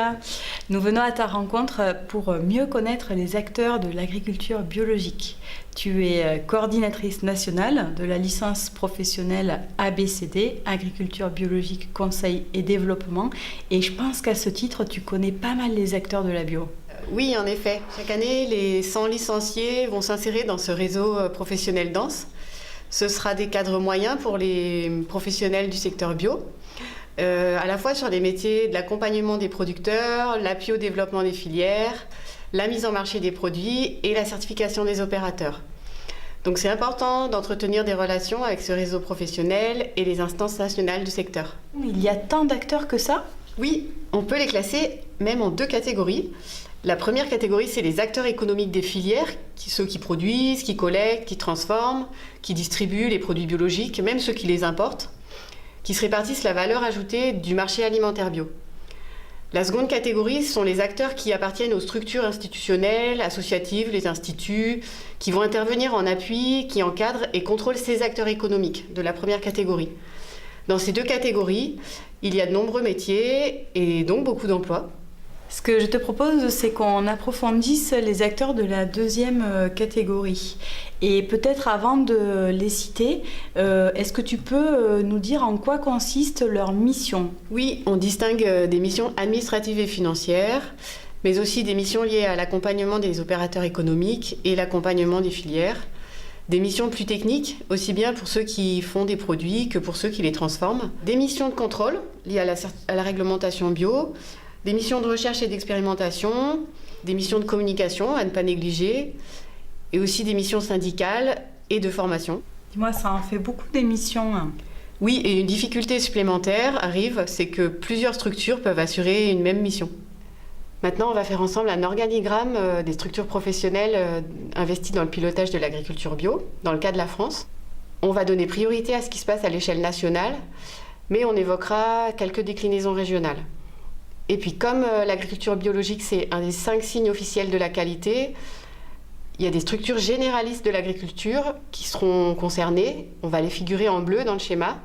Alexia. Nous venons à ta rencontre pour mieux connaître les acteurs de l'agriculture biologique. Tu es coordinatrice nationale de la licence professionnelle ABCD, Agriculture biologique, conseil et développement. Et je pense qu'à ce titre, tu connais pas mal les acteurs de la bio. Oui, en effet. Chaque année, les 100 licenciés vont s'insérer dans ce réseau professionnel dense. Ce sera des cadres moyens pour les professionnels du secteur bio, à la fois sur les métiers de l'accompagnement des producteurs, l'appui au développement des filières, la mise en marché des produits et la certification des opérateurs. Donc c'est important d'entretenir des relations avec ce réseau professionnel et les instances nationales du secteur. Il y a tant d'acteurs que ça ? Oui, on peut les classer même en deux catégories. La première catégorie, c'est les acteurs économiques des filières, ceux qui produisent, qui collectent, qui transforment, qui distribuent les produits biologiques, même ceux qui les importent, qui se répartissent la valeur ajoutée du marché alimentaire bio. La seconde catégorie sont les acteurs qui appartiennent aux structures institutionnelles, associatives, les instituts, qui vont intervenir en appui, qui encadrent et contrôlent ces acteurs économiques de la première catégorie. Dans ces deux catégories, il y a de nombreux métiers et donc beaucoup d'emplois. Ce que je te propose, c'est qu'on approfondisse les acteurs de la deuxième catégorie. Et peut-être avant de les citer, est-ce que tu peux nous dire en quoi consiste leur mission ? Oui, on distingue des missions administratives et financières, mais aussi des missions liées à l'accompagnement des opérateurs économiques et l'accompagnement des filières. Des missions plus techniques, aussi bien pour ceux qui font des produits que pour ceux qui les transforment. Des missions de contrôle liées à la réglementation bio. Des missions de recherche et d'expérimentation, des missions de communication à ne pas négliger, et aussi des missions syndicales et de formation. Dis-moi, ça en fait beaucoup des missions. Oui, et une difficulté supplémentaire arrive, c'est que plusieurs structures peuvent assurer une même mission. Maintenant, on va faire ensemble un organigramme des structures professionnelles investies dans le pilotage de l'agriculture bio, dans le cas de la France. On va donner priorité à ce qui se passe à l'échelle nationale, mais on évoquera quelques déclinaisons régionales. Et puis comme l'agriculture biologique, c'est un des 5 signes officiels de la qualité, il y a des structures généralistes de l'agriculture qui seront concernées. On va les figurer en bleu dans le schéma.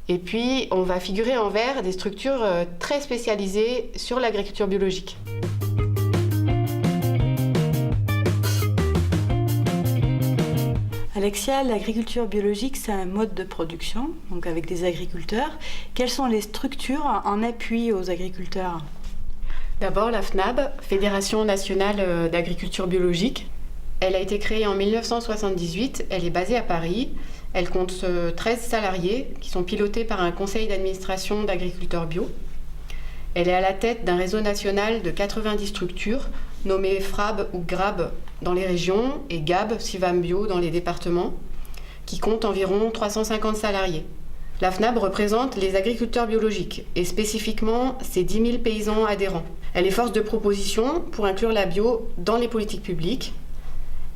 Et puis on va figurer en vert des structures très spécialisées sur l'agriculture biologique. Alexia, l'agriculture biologique, c'est un mode de production, donc avec des agriculteurs. Quelles sont les structures en appui aux agriculteurs ? D'abord, la FNAB, Fédération nationale d'agriculture biologique. Elle a été créée en 1978, elle est basée à Paris. Elle compte 13 salariés qui sont pilotés par un conseil d'administration d'agriculteurs bio. Elle est à la tête d'un réseau national de 90 structures, nommées FRAB ou GRAB dans les régions et GAB, Civam Bio dans les départements, qui comptent environ 350 salariés. La FNAB représente les agriculteurs biologiques et spécifiquement ses 10 000 paysans adhérents. Elle est force de proposition pour inclure la bio dans les politiques publiques.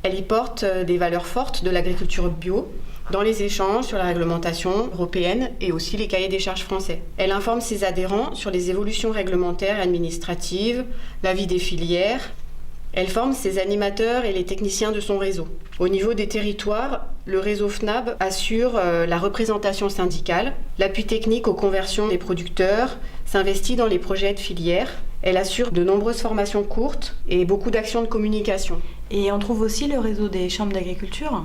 Elle y porte des valeurs fortes de l'agriculture bio dans les échanges sur la réglementation européenne et aussi les cahiers des charges français. Elle informe ses adhérents sur les évolutions réglementaires et administratives, la vie des filières. Elle forme ses animateurs et les techniciens de son réseau. Au niveau des territoires, le réseau FNAB assure la représentation syndicale, l'appui technique aux conversions des producteurs, s'investit dans les projets de filière. Elle assure de nombreuses formations courtes et beaucoup d'actions de communication. Et on trouve aussi le réseau des chambres d'agriculture ?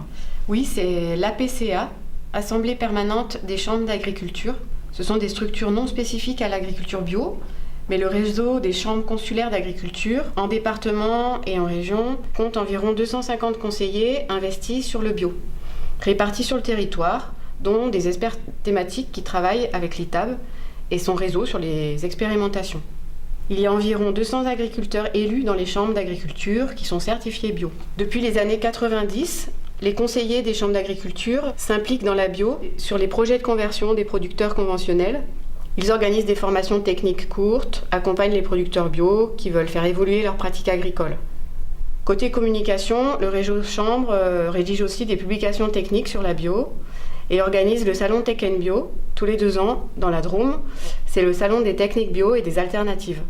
Oui, c'est l'APCA, Assemblée permanente des chambres d'agriculture. Ce sont des structures non spécifiques à l'agriculture bio, mais le réseau des chambres consulaires d'agriculture, en département et en région, compte environ 250 conseillers investis sur le bio, répartis sur le territoire, dont des experts thématiques qui travaillent avec l'ITAB et son réseau sur les expérimentations. Il y a environ 200 agriculteurs élus dans les chambres d'agriculture qui sont certifiés bio. Depuis les années 90, les conseillers des chambres d'agriculture s'impliquent dans la bio sur les projets de conversion des producteurs conventionnels. Ils organisent des formations techniques courtes, accompagnent les producteurs bio qui veulent faire évoluer leurs pratiques agricoles. Côté communication, le réseau Chambre rédige aussi des publications techniques sur la bio et organise le salon Tech & Bio tous les 2 ans dans la Drôme. C'est le salon des techniques bio et des alternatives.